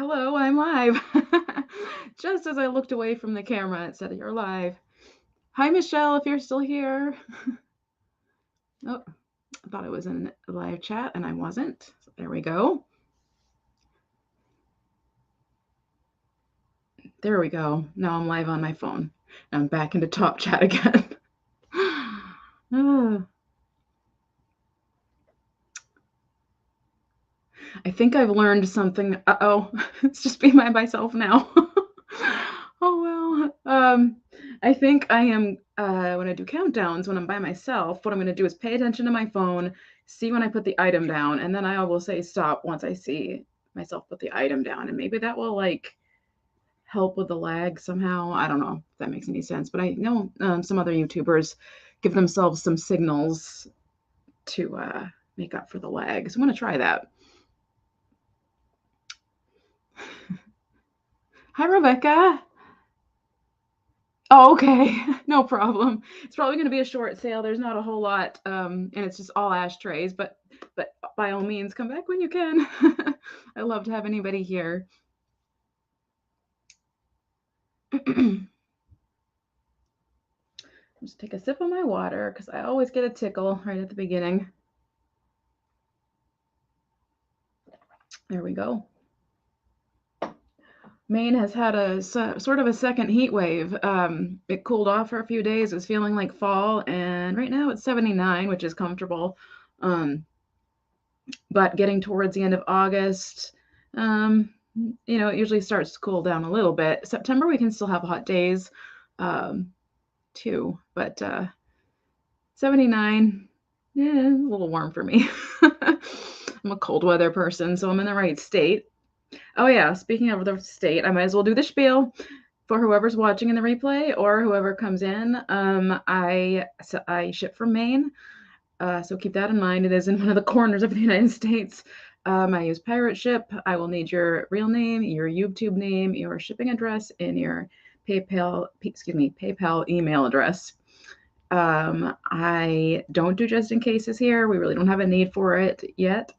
Hello, I'm live. Just as I looked away from the camera, it said you're live. Hi, Michelle, if you're still here. Oh, I thought I was in a live chat and I wasn't. So there we go. There we go. Now I'm live on my phone. I'm back into top chat again. I think I've learned something. Uh-oh, it's just being by myself now. Oh, well. I think I am, when I do countdowns, when I'm by myself, what I'm going to do is pay attention to my phone, see when I put the item down, and then I will say stop once I see myself put the item down. And maybe that will like help with the lag somehow. I don't know if that makes any sense, but I know some other YouTubers give themselves some signals to make up for the lag. So I'm going to try that. Hi, Rebecca. Oh, okay. No problem. It's probably going to be a short sale. There's not a whole lot, and it's just all ashtrays. But by all means, come back when you can. I love to have anybody here. Just take a sip of my water because I always get a tickle right at the beginning. There we go. Maine has had a sort of a second heat wave. It cooled off for a few days. It was feeling like fall, and right now it's 79, which is comfortable. But getting towards the end of August, it usually starts to cool down a little bit. September, we can still have hot days too, but 79, a little warm for me. I'm a cold weather person, so I'm in the right state. Oh yeah, speaking of the state, I might as well do the spiel for whoever's watching in the replay or whoever comes in. I ship from Maine, so keep that in mind. It is in one of the corners of the United States. I use pirate ship. I will need your real name, your YouTube name, your shipping address, and your PayPal email address. I don't do just in cases here. We really don't have a need for it yet.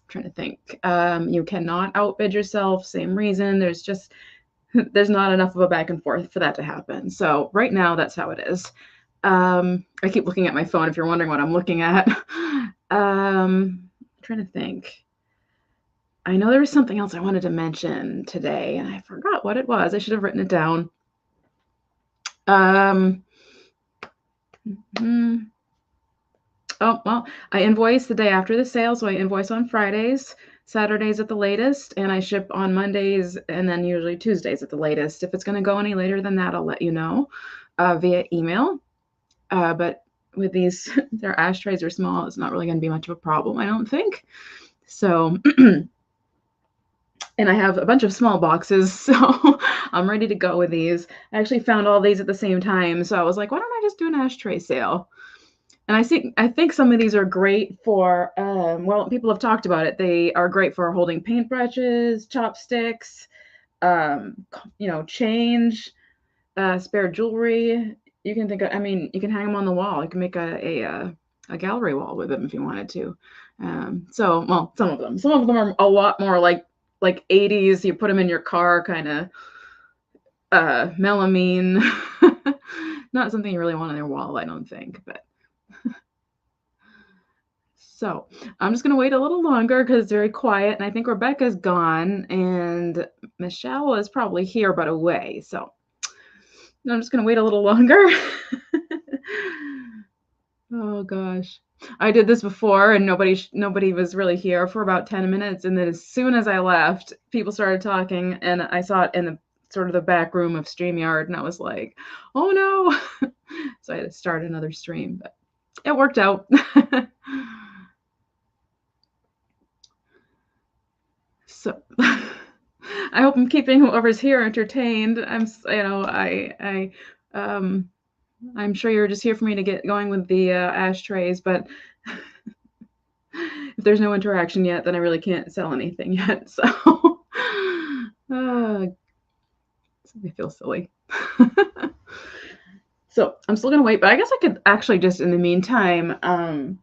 Trying to think. You cannot outbid yourself. Same reason. There's not enough of a back and forth for that to happen. So right now, that's how it is. I keep looking at my phone if you're wondering what I'm looking at. Trying to think. I know there was something else I wanted to mention today, and I forgot what it was. I should have written it down. Oh, well, I invoice the day after the sale, so I invoice on Fridays, Saturdays at the latest, and I ship on Mondays and then usually Tuesdays at the latest. If it's going to go any later than that, I'll let you know via email. But with these, their ashtrays are small. It's not really going to be much of a problem, I don't think. So, and I have a bunch of small boxes, so I'm ready to go with these. I actually found all these at the same time, so I was like, why don't I just do an ashtray sale? And I think some of these are great for, well, people have talked about it. They are great for holding paintbrushes, chopsticks, change, spare jewelry. You can think of, I mean, you can hang them on the wall. You can make a gallery wall with them if you wanted to. Well, some of them are a lot more like 80s. You put them in your car, kind of melamine. Not something you really want on your wall, I don't think, but. So I'm just going to wait a little longer because it's very quiet, and I think Rebecca's gone, and Michelle is probably here but away. So I'm just going to wait a little longer. Oh gosh, I did this before, and nobody was really here for about 10 minutes, and then as soon as I left, people started talking, and I saw it in the sort of the back room of StreamYard, and I was like, oh no. So I had to start another stream, but it worked out. So I hope I'm keeping whoever's here entertained. I'm sure you're just here for me to get going with the ashtrays, but if there's no interaction yet, then I really can't sell anything yet. So I feel silly. So I'm still gonna wait, but I guess I could actually just in the meantime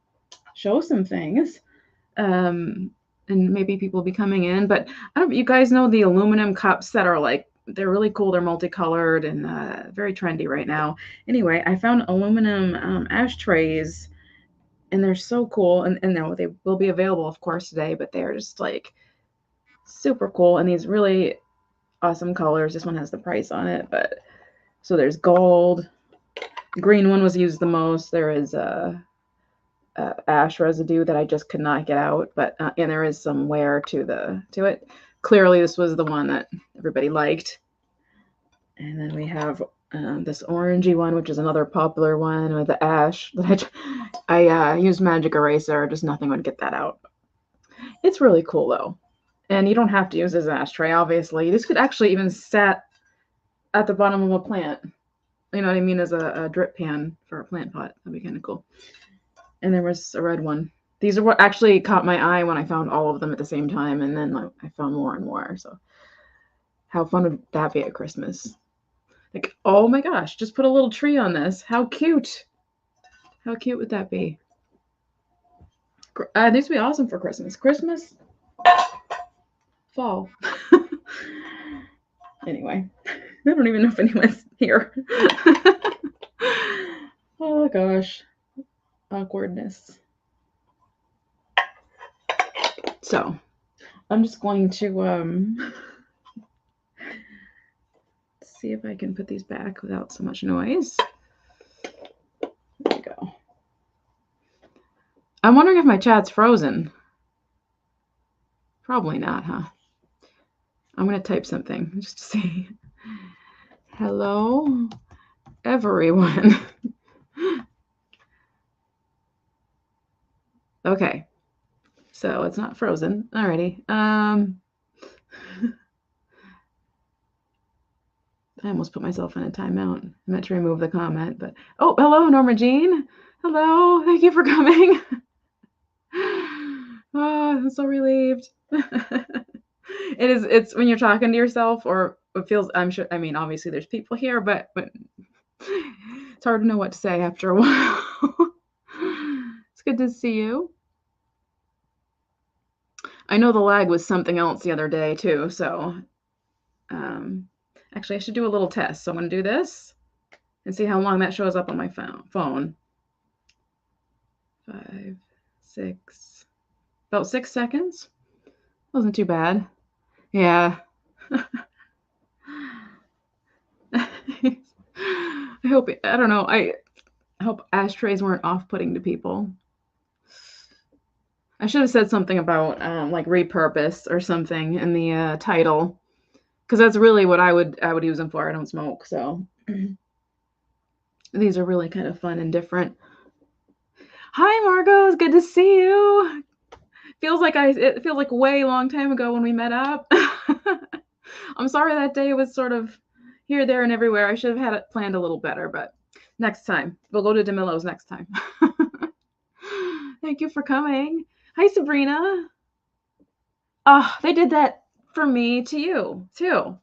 show some things. and maybe people will be coming in. But I don't. You guys know the aluminum cups that are like they're really cool. They're multicolored and very trendy right now. Anyway, I found aluminum ashtrays, and they're so cool. And they will be available, of course, today. But they're just like super cool, and these really awesome colors. This one has the price on it, but so there's gold. Green one was used the most. There is ash residue that I just could not get out, but and there is some wear to it. Clearly, this was the one that everybody liked. And then we have this orangey one, which is another popular one with the ash. I used magic eraser, just nothing would get that out. It's really cool though, and you don't have to use this ashtray. Obviously, this could actually even sit at the bottom of a plant. You know what I mean, as a drip pan for a plant pot. That'd be kind of cool. And there was a red one. These are what actually caught my eye when I found all of them at the same time, and then like, I found more and more. So how fun would that be at Christmas? Like, oh my gosh, just put a little tree on this. How cute. How cute would that be? These would be awesome for Christmas. Christmas, fall. Anyway, I don't even know if anyone's here. Oh gosh. Awkwardness. So I'm just going to see if I can put these back without so much noise. There we go. I'm wondering if my chat's frozen. Probably not, huh? I'm going to type something just to see. Hello, everyone. Okay. So it's not frozen. Alrighty. I almost put myself in a timeout. I meant to remove the comment, but oh, hello, Norma Jean. Hello, thank you for coming. Oh, I'm so relieved. It's when you're talking to yourself, or it feels. I'm sure. I mean, obviously, there's people here, but it's hard to know what to say after a while. It's good to see you. I know the lag was something else the other day too, so actually I should do a little test. So I'm going to do this and see how long that shows up on my phone. 5, 6, about 6 seconds. Wasn't too bad. Yeah. I don't know. I hope ashtrays weren't off-putting to people. I should have said something about like repurpose or something in the title, because that's really what I would use them for. I don't smoke, so these are really kind of fun and different. Hi, Margot. It's good to see you. It feels like way long time ago when we met up. I'm sorry that day was sort of here, there, and everywhere. I should have had it planned a little better, but next time. We'll go to DeMillo's next time. Thank you for coming. Hi, Sabrina. Oh, they did that for me to you, too.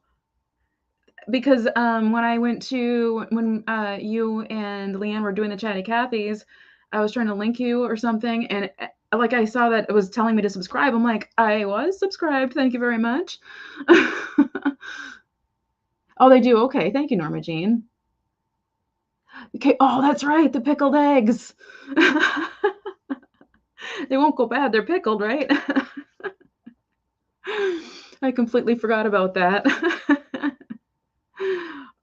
Because when you and Leanne were doing the Chatty Cathy's, I was trying to link you or something, and like I saw that it was telling me to subscribe. I'm like, I was subscribed. Thank you very much. Oh, they do. Okay, thank you, Norma Jean. Okay. Oh, that's right. The pickled eggs. They won't go bad. They're pickled, right? I completely forgot about that.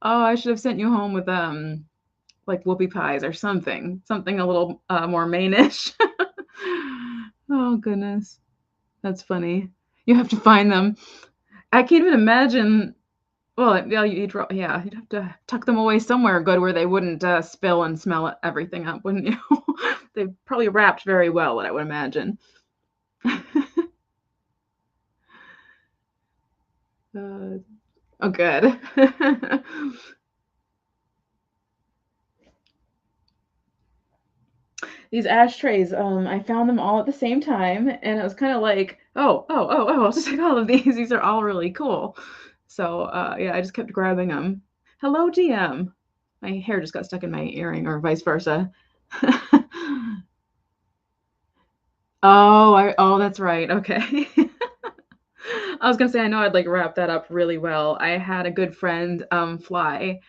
Oh, I should have sent you home with like whoopie pies or something a little more Maine-ish. Oh goodness, that's funny. You have to find them. I can't even imagine. Well, yeah, you'd have to tuck them away somewhere good where they wouldn't spill and smell everything up, wouldn't you? They probably wrapped very well, I would imagine. Oh, good. These ashtrays, I found them all at the same time, and it was kind of like, oh, I'll just take all of these. These are all really cool. So, yeah, I just kept grabbing them. Hello, GM. My hair just got stuck in my earring, or vice versa. Oh, that's right. Okay. I was gonna say I know I'd like wrap that up really well. I had a good friend fly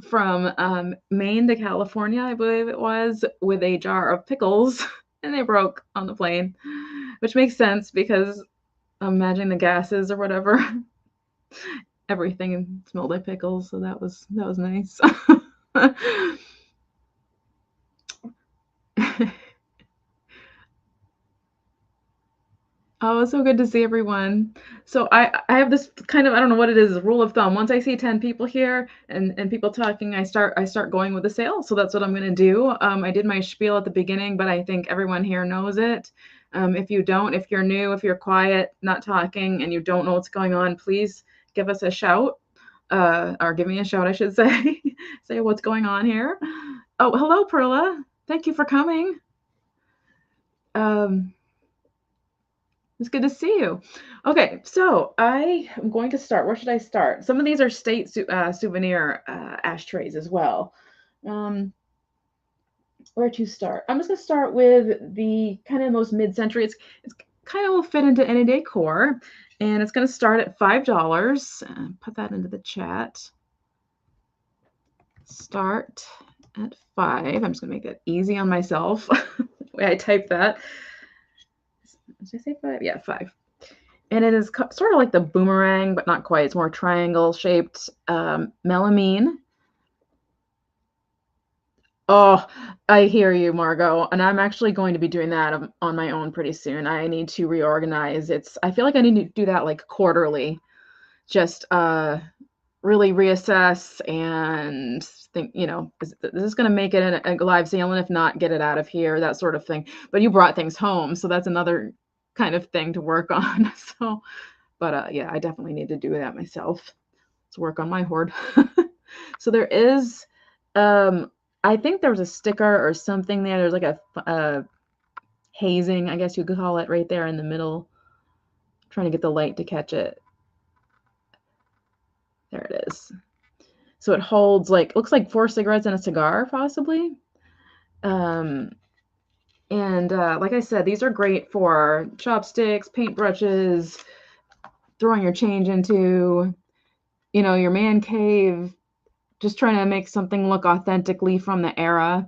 from Maine to California, I believe it was, with a jar of pickles, and they broke on the plane, which makes sense because I'm imagining the gases or whatever. Everything smelled like pickles, so that was nice. Oh, it's so good to see everyone. So I have this kind of I don't know what it is, rule of thumb. Once I see 10 people here and people talking, I start going with the sale. So that's what I'm gonna do. I did my spiel at the beginning, but I think everyone here knows it. If you don't, if you're new, if you're quiet, not talking, and you don't know what's going on, please give us a shout. Or give me a shout, I should say. Say what's going on here. Oh, hello, Perla. Thank you for coming. Um, It's good to see you. Okay, so I am going to start. Where should I start? Some of these are souvenir ashtrays as well. Um, where to start? I'm just going to start with the kind of most mid-century. It's kind of will fit into any decor, and it's going to start at $5. Put that into the chat. Start at 5. I'm just going to make that easy on myself. The way I type that. Did I say 5? Yeah, 5. And it is sort of like the boomerang, but not quite. It's more triangle shaped melamine. Oh, I hear you, Margot. And I'm actually going to be doing that on my own pretty soon. I need to reorganize. I feel like I need to do that like quarterly. Just really reassess and think, is this going to make it a live sale? And if not, get it out of here, that sort of thing. But you brought things home, so that's another kind of thing to work on. So, but yeah, I definitely need to do that myself. Let's work on my hoard. So there is, I think there was a sticker or something there. There's like a hazing, I guess you could call it, right there in the middle. I'm trying to get the light to catch it. There it is. So it holds looks like 4 cigarettes and a cigar, possibly. And like I said, these are great for chopsticks, paintbrushes, throwing your change into, your man cave, just trying to make something look authentically from the era.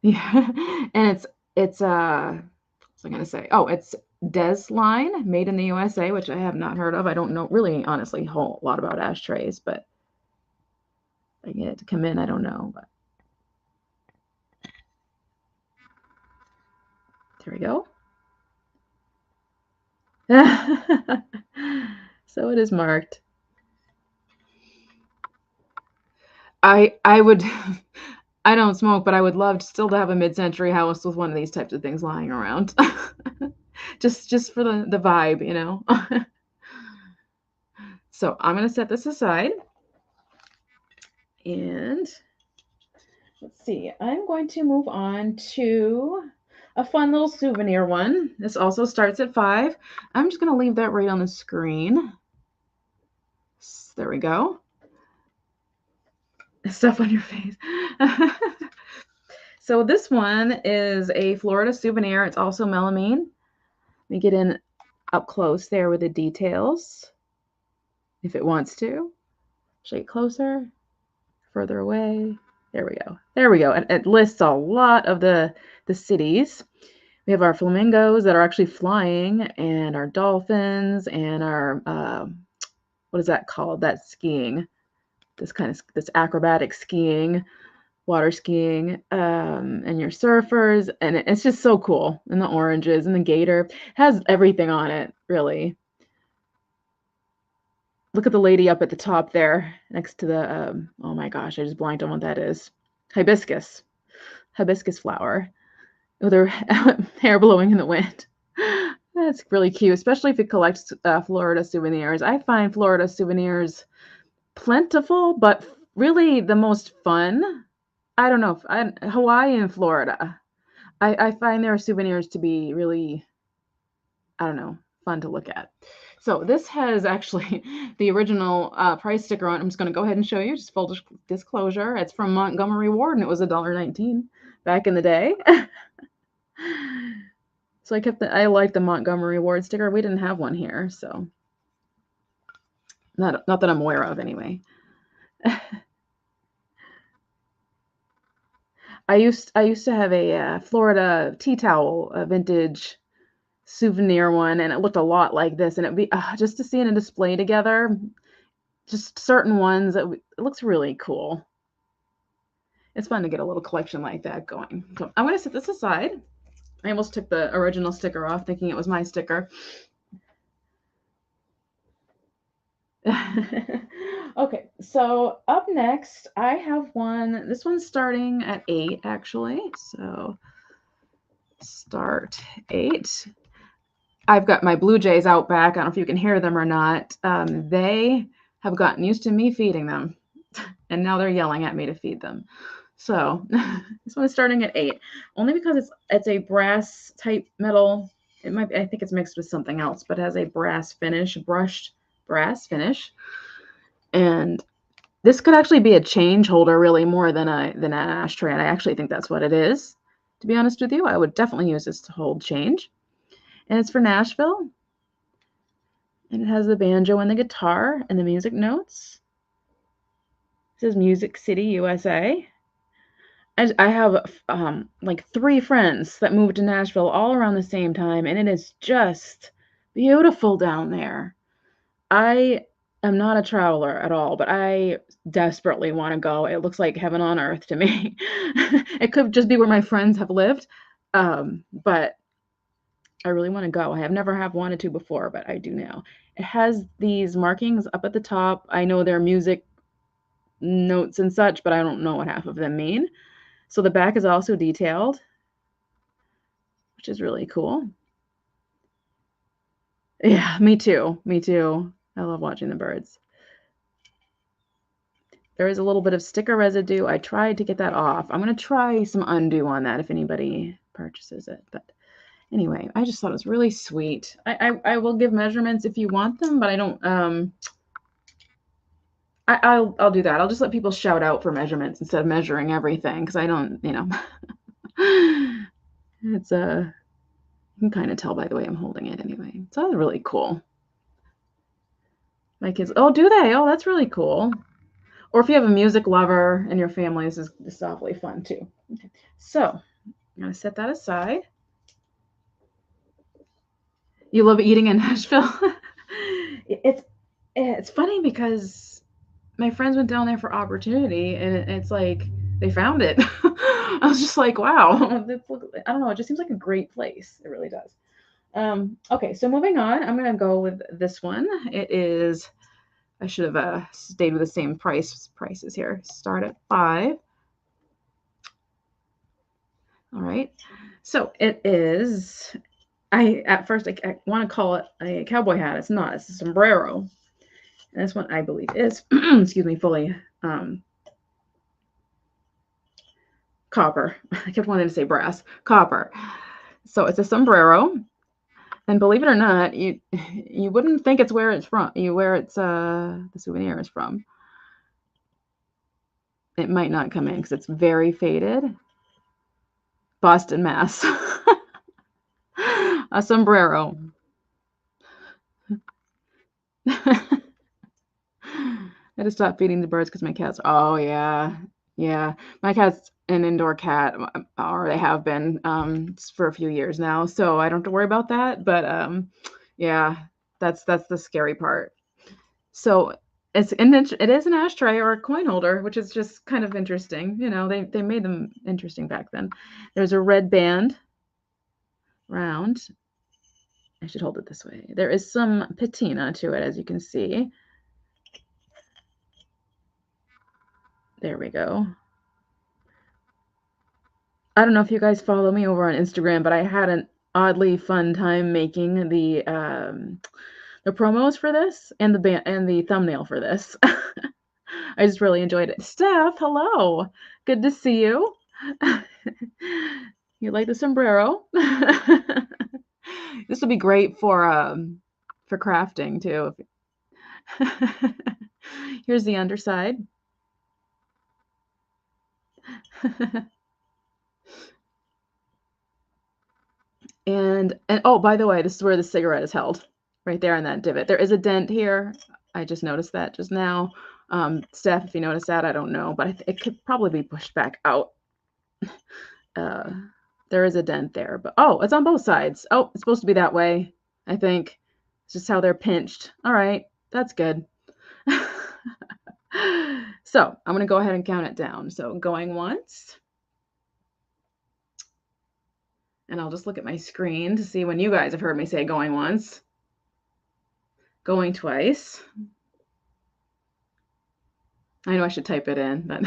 Yeah, and it's what's I gonna say? Oh, it's Des line, made in the USA, which I have not heard of. I don't know really, honestly, a whole lot about ashtrays, but I get it to come in. I don't know, but there we go. So it is marked. I would I don't smoke, but I would love still to have a mid-century house with one of these types of things lying around. Just for the vibe, So I'm gonna set this aside. And let's see, I'm going to move on to a fun little souvenir one. This also starts at 5. I'm just gonna leave that right on the screen. There we go. Stuff on your face. So this one is a Florida souvenir. It's also melamine. Let me get in up close there with the details. If it wants to. Show you closer, further away. There we go. There we go. And it lists a lot of the cities. We have our flamingos that are actually flying, and our dolphins, and our what is that called? That skiing. This acrobatic skiing, water skiing, and your surfers, and it's just so cool. And the oranges and the gator has everything on it, really. Look at the lady up at the top there next to the, oh my gosh, I just blanked on what that is. Hibiscus flower with her hair blowing in the wind. That's really cute, especially if you collect Florida souvenirs. I find Florida souvenirs plentiful, but really the most fun. I don't know, Hawaii and Florida. I find their souvenirs to be really, I don't know, fun to look at. So this has actually the original price sticker on it. I'm just going to go ahead and show you, just full disclosure. It's from Montgomery Ward, and it was $1.19. back in the day. So I like the Montgomery Ward sticker. We didn't have one here, so not that I'm aware of anyway. I used to have a Florida tea towel, a vintage souvenir one, and it looked a lot like this. And it'd be just to see in a display together, just certain ones. It looks really cool. It's fun to get a little collection like that going. So I'm going to set this aside. I almost took the original sticker off, thinking it was my sticker. Okay, so up next, I have one. This one's starting at 8, actually. So start 8. I've got my Blue Jays out back. I don't know if you can hear them or not. They have gotten used to me feeding them, and now they're yelling at me to feed them. So this one is starting at 8, only because it's a brass type metal. It might be, I think it's mixed with something else, but it has a brass finish, brushed brass finish. And this could actually be a change holder, really, more than an ashtray. And I actually think that's what it is. To be honest with you, I would definitely use this to hold change. And it's for Nashville. And it has the banjo and the guitar and the music notes. It says Music City, USA. I have like 3 friends that moved to Nashville all around the same time, and it is just beautiful down there. I am not a traveler at all, but I desperately want to go. It looks like heaven on earth to me. It could just be where my friends have lived, but I really want to go. I have never have wanted to before, but I do now. It has these markings up at the top. I know they're music notes and such, but I don't know what half of them mean. So the back is also detailed, which is really cool. Yeah, me too. Me too. I love watching the birds. There is a little bit of sticker residue. I tried to get that off. I'm going to try some undo on that if anybody purchases it. But anyway, I just thought it was really sweet. I will give measurements if you want them, but I don't. I'll do that. I'll just let people shout out for measurements instead of measuring everything, because I don't, it's you can kind of tell by the way I'm holding it anyway. So that's really cool. My kids, oh, do they? Oh, that's really cool. Or if you have a music lover in your family, this is awfully fun too. Okay. So I'm gonna set that aside. You love eating in Nashville? It's funny because my friends went down there for opportunity, and it's like they found it. I was just like, wow, I don't know, it just seems like a great place. It really does. Okay, so moving on, I'm gonna go with this one. It is, I should have stayed with the same prices here. Start at 5. All right, so it is, at first I want to call it a cowboy hat. It's not. It's a sombrero. And this one I believe is, excuse me, fully copper. I kept wanting to say brass. Copper. So it's a sombrero. And believe it or not, you wouldn't think it's where it's from. The souvenir is from. It might not come in because it's very faded. Boston, Mass. A sombrero. I had to stop feeding the birds because my cats. Oh yeah, yeah. My cat's an indoor cat, or they have been for a few years now, so I don't have to worry about that. But yeah, that's the scary part. So it is an ashtray or a coin holder, which is just kind of interesting. They made them interesting back then. There's a red band round. I should hold it this way. There is some patina to it, as you can see. There we go. I don't know if you guys follow me over on Instagram, but I had an oddly fun time making the promos for this and the thumbnail for this. I just really enjoyed it. Steph, hello. Good to see you. You like the sombrero? This will be great for crafting too. Here's the underside. And oh, by the way, this is where the cigarette is held, right there in that divot. There is a dent here. I just noticed that just now. Steph, if you noticed that, I don't know, but it could probably be pushed back out. There is a dent there, but oh, it's on both sides. Oh, it's supposed to be that way, I think. It's just how they're pinched. All right, that's good. So I'm going to go ahead and count it down. So going once. And I'll just look at my screen to see when you guys have heard me say going once. Going twice. I know I should type it in, but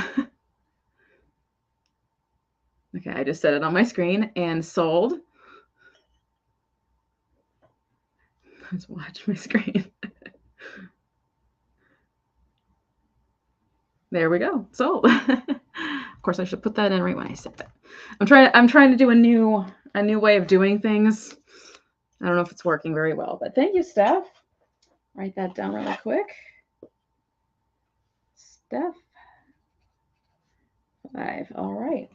okay, I just set it on my screen. And sold. Let's watch my screen. There we go. Sold. Of course, I should put that in right when I said that. I'm trying to do a new way of doing things. I don't know if it's working very well, but thank you, Steph. Write that down really quick. Steph. 5. All right.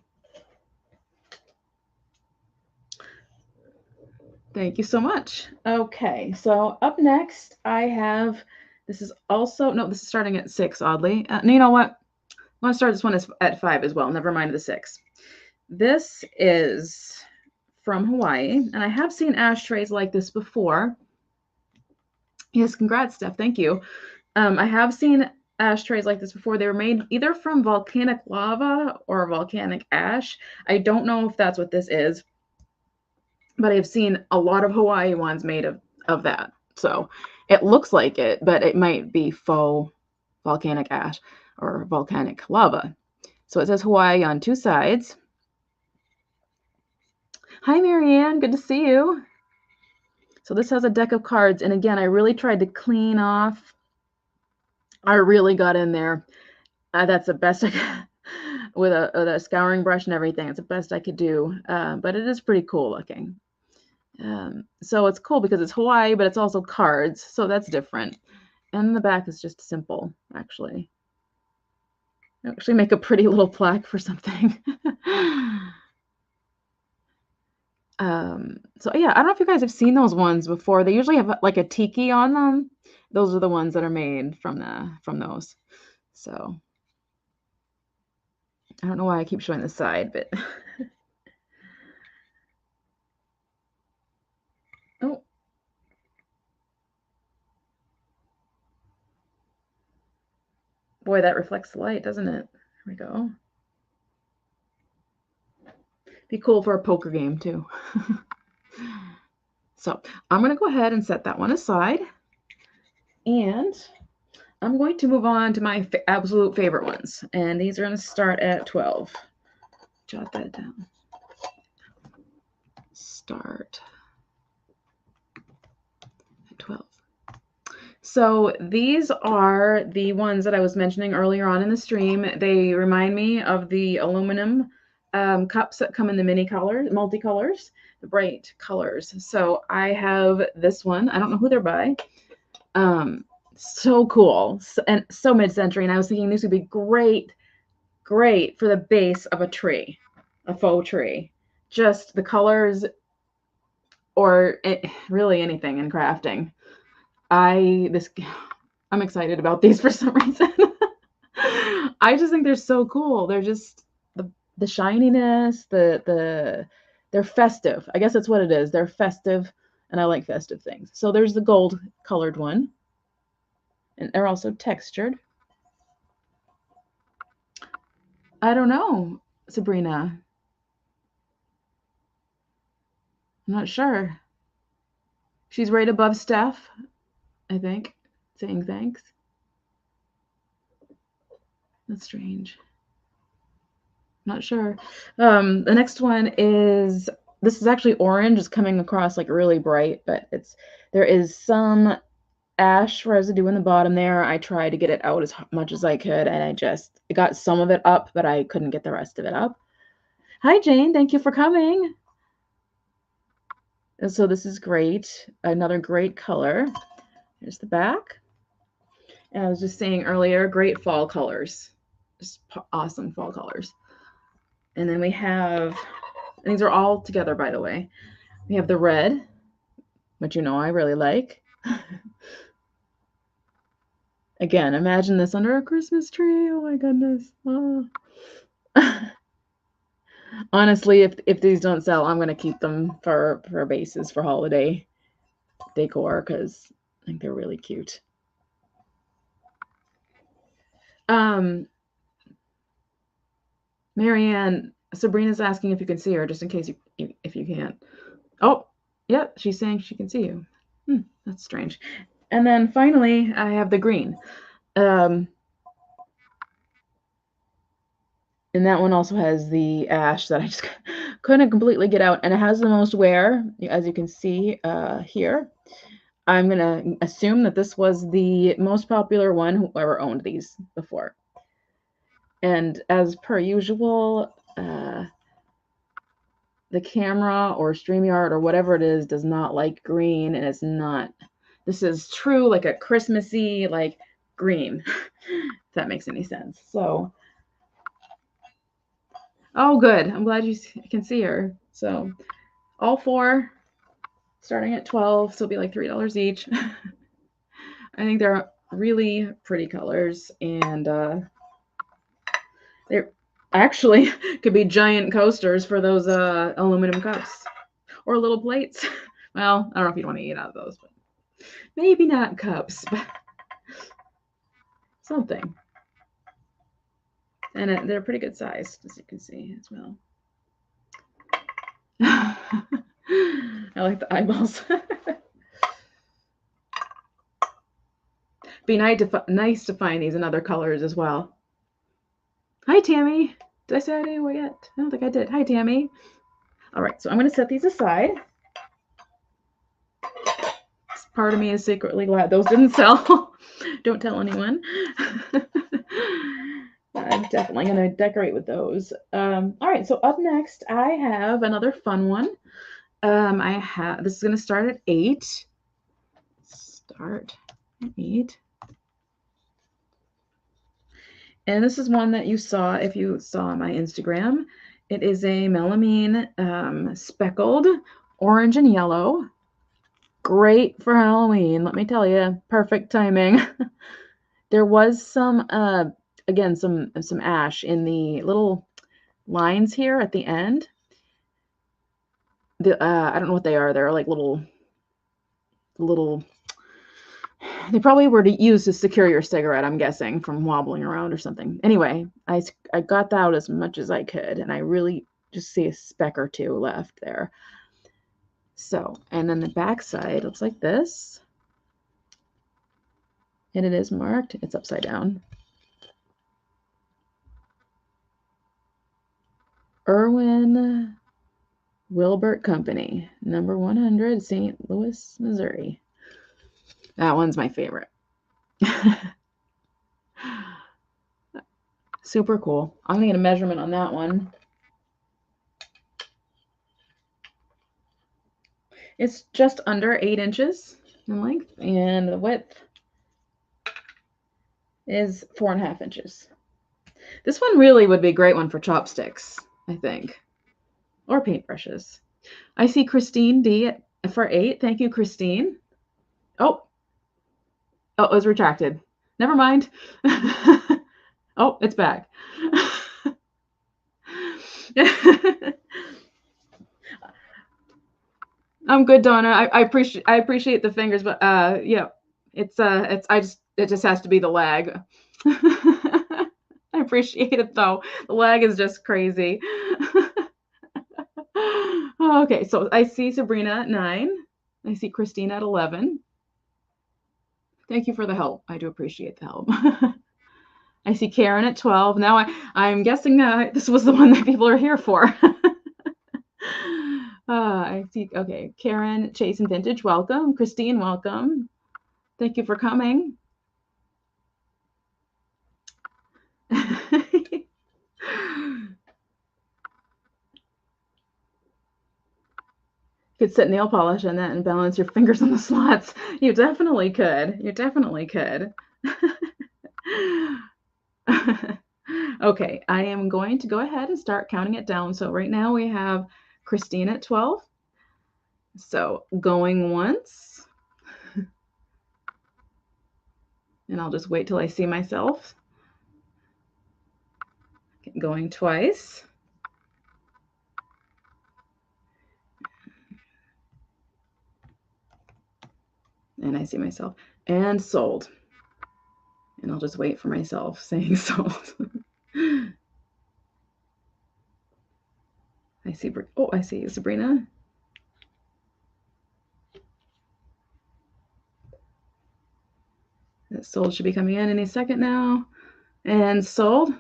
Thank you so much. Okay, so up next I have, this is starting at 6, oddly. No, you know what? I'm going to start this one at 5 as well. Never mind the 6. This is from Hawaii, and I have seen ashtrays like this before. Yes, congrats, Steph. Thank you. I have seen ashtrays like this before. They were made either from volcanic lava or volcanic ash. I don't know if that's what this is, but I've seen a lot of Hawaii ones made of that. So it looks like it, but it might be faux volcanic ash or volcanic lava. So it says Hawaii on 2 sides. Hi, Marianne. Good to see you. So this has a deck of cards. And again, I really tried to clean off. I really got in there. That's the best I could with a scouring brush and everything. It's the best I could do. But it is pretty cool looking. So it's cool because it's Hawaii, but it's also cards. So that's different. And the back is just simple, actually. Actually make a pretty little plaque for something. So yeah, I don't know if you guys have seen those ones before. They usually have like a tiki on them. Those are the ones that are made from those. So I don't know why I keep showing the side, but oh. Boy, that reflects the light, doesn't it? Here we go. Be cool for a poker game too. So I'm going to go ahead and set that one aside. And I'm going to move on to my absolute favorite ones. And these are going to start at 12. Jot that down. Start at 12. So these are the ones that I was mentioning earlier on in the stream. They remind me of the aluminum cups that come in the multicolors, the bright colors. So I have this one. I don't know who they're by. So cool and so mid-century. And I was thinking this would be great for the base of a tree, a faux tree. Just the colors or really anything in crafting. I'm excited about these for some reason. I just think they're so cool. They're just the shininess, they're festive. I guess that's what it is. They're festive, and I like festive things. So there's the gold colored one. And they're also textured. I don't know, Sabrina. I'm not sure. She's right above Steph, I think, saying thanks. That's strange. Not sure. The next one is, this is actually orange. It's coming across like really bright, but there is some ash residue in the bottom there. I tried to get it out as much as I could, and I got some of it up, but I couldn't get the rest of it up. Hi, Jane. Thank you for coming. And so this is great. Another great color. Here's the back. And I was just saying earlier, great fall colors. Just awesome fall colors. And then we have, and these are all together, by the way. We have the red, which you know I really like. Again, imagine this under a Christmas tree. Oh my goodness. Oh. Honestly, if these don't sell, I'm gonna keep them for bases for holiday decor because I think they're really cute. Marianne, Sabrina's asking if you can see her, just in case if you can't. Oh, yeah, she's saying she can see you. That's strange. And then finally, I have the green. And that one also has the ash that I just couldn't completely get out, and it has the most wear, as you can see here. I'm gonna assume that this was the most popular one, whoever owned these before. And as per usual, the camera or StreamYard or whatever it is does not like green, and it's not. This is true, like a Christmassy, like green, if that makes any sense. So, oh, good. I'm glad you can see her. So, all four, starting at 12, so it'll be like $3 each. I think they're really pretty colors, and they're actually could be giant coasters for those aluminum cups or little plates. Well, I don't know if you'd want to eat out of those, but maybe not cups, but something. And they're pretty good size, as you can see as well. I like the eyeballs. Be nice to find these in other colors as well. Hi, Tammy. Did I say hi to you yet? I don't think I did. Hi, Tammy. All right, so I'm going to set these aside. Part of me is secretly glad those didn't sell. Don't tell anyone. I'm definitely going to decorate with those. All right, so up next, I have another fun one. This is going to start at 8. Start at 8. And this is one that you saw if you saw my Instagram. It is a melamine speckled orange and yellow. Great for Halloween, let me tell you. Perfect timing. There was some, again, some ash in the little lines here at the end. I don't know what they are. They're like little. They probably were used to secure your cigarette, I'm guessing, from wobbling around or something. Anyway, I got that out as much as I could, and I really just see a speck or two left there. So, and then the back side looks like this. And it is marked. It's upside down. Irwin Wilbert Company, number 100, St. Louis, Missouri. That one's my favorite. Super cool. I'm going to get a measurement on that one. It's just under 8 inches in length, and the width is 4.5 inches. This one really would be a great one for chopsticks, I think, or paintbrushes. I see Christine D for 8. Thank you, Christine. Oh, it was retracted. Never mind. Oh, it's back. I'm good, Donna. I appreciate the fingers, but yeah, it just has to be the lag. I appreciate it though. The lag is just crazy. Okay, so I see Sabrina at 9. I see Christina at 11. Thank you for the help. I do appreciate the help. I see Karen at 12. Now I'm guessing this was the one that people are here for. I see. Okay, Karen, Chase, and Vintage, welcome. Christine, welcome. Thank you for coming. Could set nail polish on that and balance your fingers on the slots. You definitely could. You definitely could. Okay, I am going to go ahead and start counting it down. So right now we have Christine at 12, So going once, and I'll just wait till I see myself. Going twice. And I see myself. And sold. And I'll just wait for myself saying sold. I see, oh, I see Sabrina. That sold should be coming in any second now. And sold.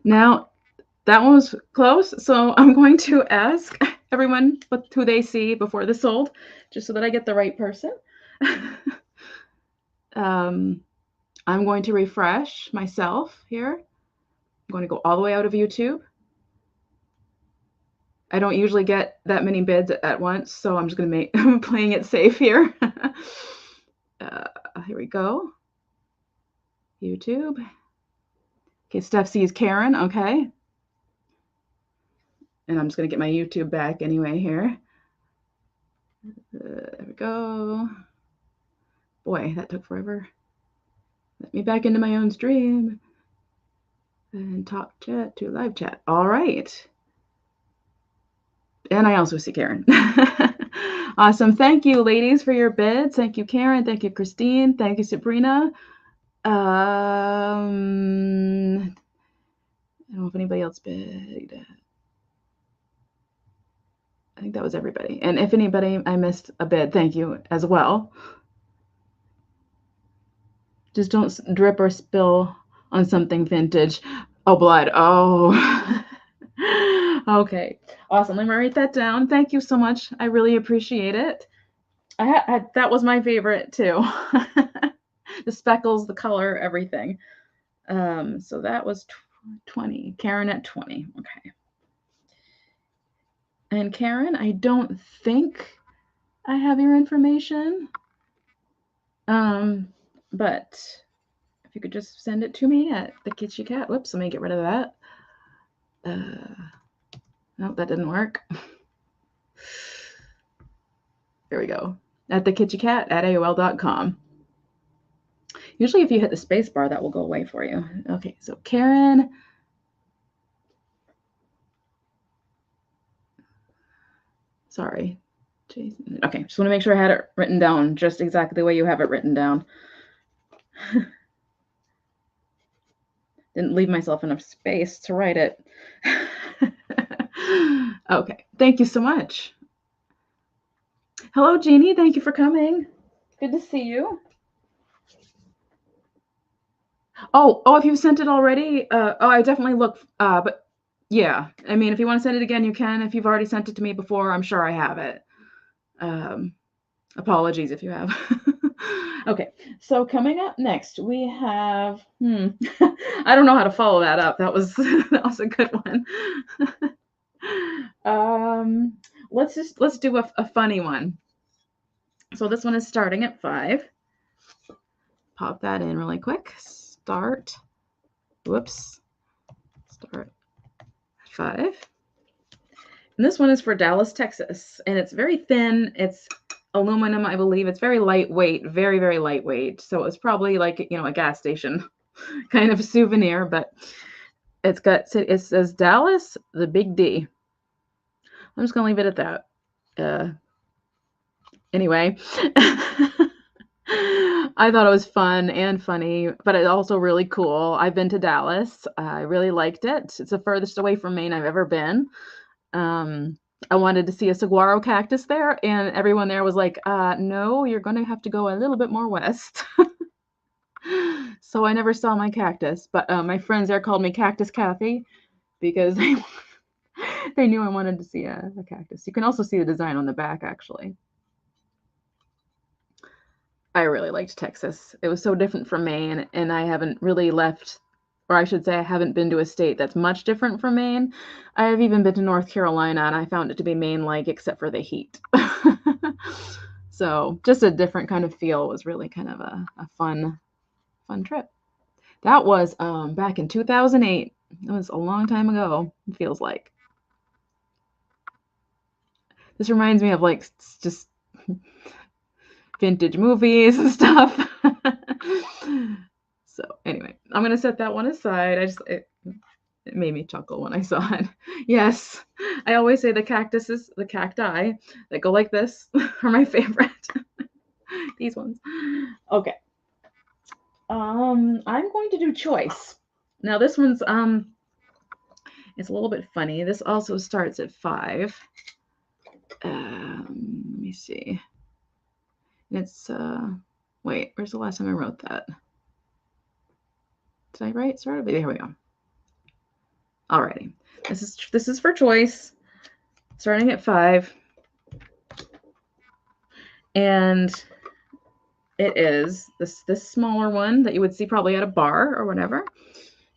Now, that one was close, so I'm going to ask everyone who they see before the sold, just so that I get the right person. I'm going to refresh myself here. I'm going to go all the way out of YouTube. I don't usually get that many bids at once, so I'm just going to make playing it safe here. Here we go. YouTube. Okay, Steph sees Karen. Okay. And I'm just going to get my YouTube back anyway here. There we go. Boy, that took forever. Let me back into my own stream. And talk chat to live chat. All right. And I also see Karen. Awesome. Thank you, ladies, for your bids. Thank you, Karen. Thank you, Christine. Thank you, Sabrina. I don't know if anybody else bid. I think that was everybody. And if anybody I missed a bid, thank you as well. Just don't drip or spill on something vintage. Oh, blood. Oh. Okay. Awesome. Let me write that down. Thank you so much. I really appreciate it. That was my favorite too. The speckles, the color, everything. So that was 20. Karen at 20. Okay. And Karen, I don't think I have your information. But if you could just send it to me at thekitschycat. Whoops, let me get rid of that. Nope, that didn't work. There we go. At thekitschycat@aol.com. Usually if you hit the space bar, that will go away for you. Okay, so Karen. Sorry. Jason. Okay, just want to make sure I had it written down just exactly the way you have it written down. Didn't leave myself enough space to write it. Okay, thank you so much. Hello, Jeannie. Thank you for coming. Good to see you. Oh, if you've sent it already, I definitely look, but yeah, I mean, if you want to send it again, you can. If you've already sent it to me before, I'm sure I have it. Apologies if you have. Okay, so coming up next, we have, I don't know how to follow that up. That was a good one. Let's do a funny one. So this one is starting at 5. Pop that in really quick. Start. Whoops. Start 5. And this one is for Dallas, Texas, and it's very thin. It's aluminum, I believe. It's very lightweight, very, very lightweight. So it's probably like, a gas station kind of souvenir, but it says Dallas, the Big D. I'm just going to leave it at that. Anyway, I thought it was fun and funny, but it's also really cool. I've been to Dallas. I really liked it. It's the furthest away from Maine I've ever been. I wanted to see a saguaro cactus there, and everyone there was like, no, you're going to have to go a little bit more west. So I never saw my cactus, but my friends there called me Cactus Kathy because they knew I wanted to see a cactus. You can also see the design on the back, actually. I really liked Texas. It was so different from Maine, and I haven't really left, or I should say I haven't been to a state that's much different from Maine. I have even been to North Carolina, and I found it to be Maine-like except for the heat. So just a different kind of feel. Was really kind of a fun trip. That was back in 2008. It was a long time ago, it feels like. This reminds me of like just vintage movies and stuff. So anyway, I'm gonna set that one aside. It made me chuckle when I saw it. Yes, I always say the cacti that go like this are my favorite. These ones. Okay. I'm going to do choice. Now this one's it's a little bit funny. This also starts at 5. Let me see. It's wait, where's the last time I wrote that? Did I write sort of? Here we go. Alrighty. This is for choice. Starting at 5. And it is this smaller one that you would see probably at a bar or whatever.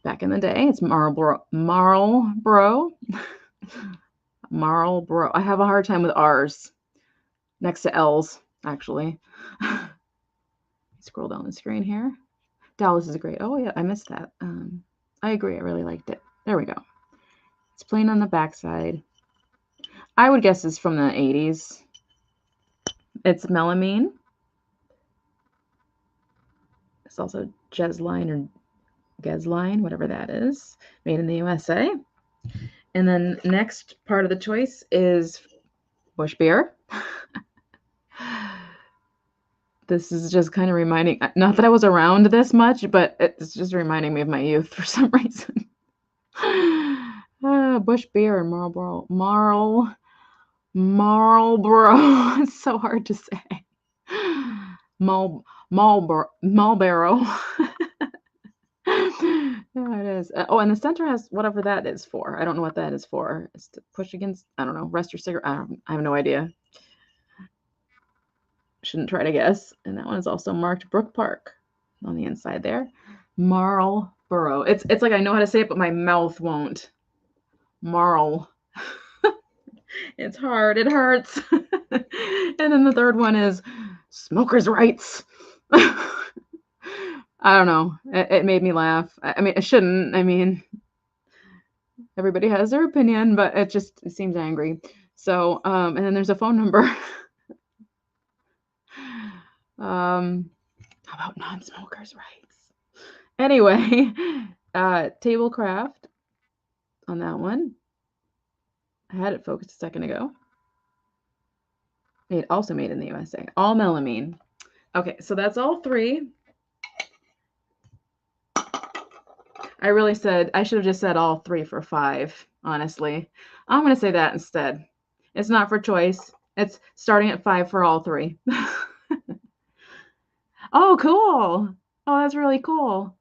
Back in the day, it's Marlboro. Marlboro. I have a hard time with R's next to L's, actually. Scroll down the screen here. Dallas is great. Oh, yeah, I missed that. I agree. I really liked it. There we go. It's plain on the backside. I would guess it's from the 80s. It's melamine. It's also Gesline or Gesline, whatever that is, made in the USA. And then next part of the choice is Bush beer. This is just kind of reminding, not that I was around this much, but it's just reminding me of my youth for some reason. Bush beer and Marlboro. Marlboro. It's so hard to say. Marlboro. Yeah, it is. Oh, and the center has whatever that is for. I don't know what that is for. It's to push against, I don't know, rest your cigarette. I have no idea. Shouldn't try to guess. And that one is also marked Brook Park on the inside there. Marlboro. It's like I know how to say it, but my mouth won't. Marl. It's hard. It hurts. And then the third one is smokers' rights. I don't know. It made me laugh. I mean, it shouldn't. I mean, everybody has their opinion, but it seems angry. So, and then there's a phone number. How about non-smokers' rights? Anyway, tablecraft on that one. I had it focused a second ago. Also made in the USA. All melamine. Okay, so that's all 3. I should have just said all 3 for 5, honestly. I'm going to say that instead. It's not for choice. It's starting at 5 for all 3. Oh, cool. Oh, that's really cool.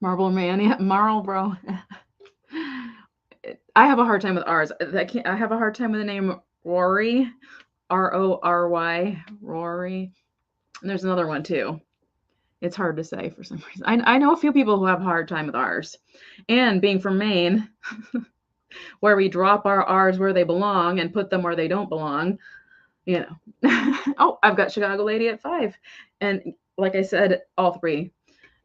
Marble Man, yeah, Marlboro. I have a hard time with R's. I have a hard time with the name Rory. Rory. Rory. And there's another one too. It's hard to say for some reason. I know a few people who have a hard time with R's. And being from Maine, where we drop our R's where they belong and put them where they don't belong, you know. Oh, I've got Chicago Lady at 5. And like I said, all 3.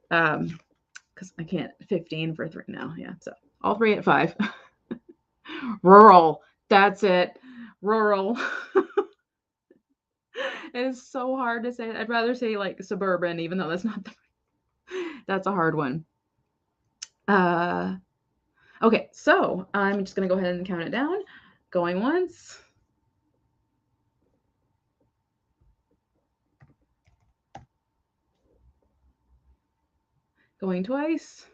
Because I can't 15 for 3 now. Yeah, so all 3 at 5. Rural. That's it. Rural. It is so hard to say. I'd rather say like suburban, even though that's not that's a hard one. Okay, so I'm just gonna go ahead and count it down. Going once. Going twice.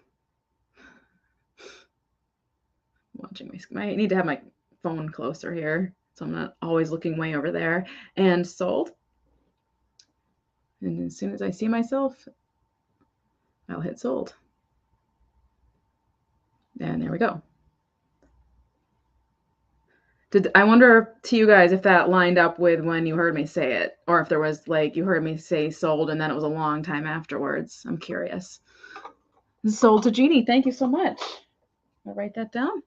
Watching I need to have my phone closer here, so I'm not always looking way over there. And sold. And as soon as I see myself, I'll hit sold. And there we go. I wonder to you guys if that lined up with when you heard me say it, or if there was like you heard me say sold and then it was a long time afterwards. I'm curious. Sold to Jeannie. Thank you so much. I'll write that down.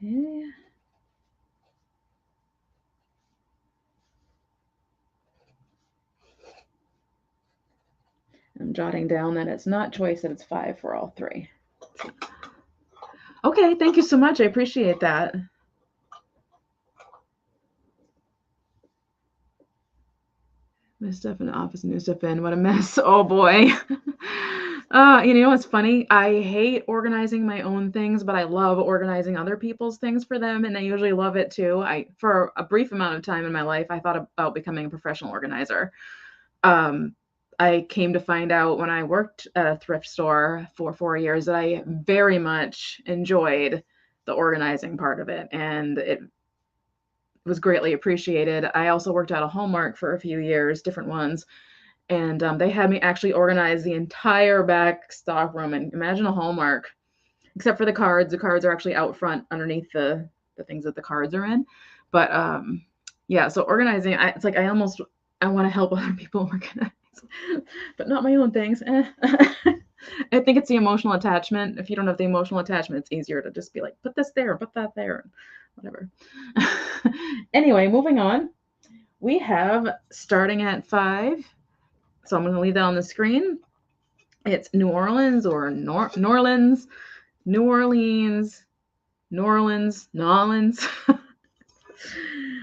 Yeah. I'm jotting down that it's not choice, that it's 5 for all 3. Okay, thank you so much. I appreciate that. New stuff in the office, new stuff in. What a mess. Oh boy. You know what's funny? I hate organizing my own things, but I love organizing other people's things for them, and I usually love it too. For a brief amount of time in my life, I thought about becoming a professional organizer. Um, I came to find out when I worked at a thrift store for 4 years that I very much enjoyed the organizing part of it, and it was greatly appreciated. I also worked at a Hallmark for a few years, different ones, and they had me actually organize the entire back stock room. And imagine a Hallmark, except for the cards. The cards are actually out front underneath the things that the cards are in. But yeah, so organizing, it's like I want to help other people organize, but not my own things. I think it's the emotional attachment. If you don't have the emotional attachment, it's easier to just be like, put this there, put that there, whatever. Anyway, moving on. We have starting at 5. So I'm going to leave that on the screen. It's New Orleans or Norlands, New Orleans, Nolans.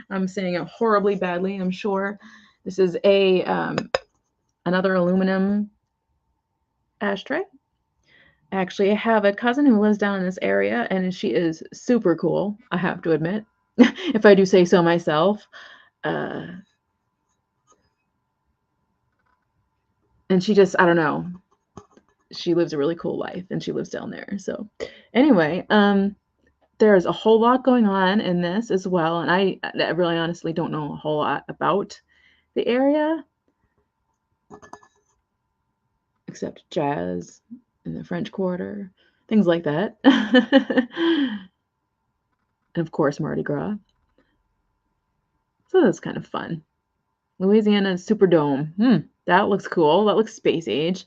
I'm saying it horribly badly, I'm sure. This is a another aluminum ashtray. Actually, I have a cousin who lives down in this area, and she is super cool, I have to admit, if I do say so myself. And she just, I don't know, she lives a really cool life, and she lives down there. So anyway, there's a whole lot going on in this as well, and I really honestly don't know a whole lot about the area, except jazz and the French Quarter, things like that. And of course, Mardi Gras. So that's kind of fun. Louisiana Superdome. That looks cool. That looks space age.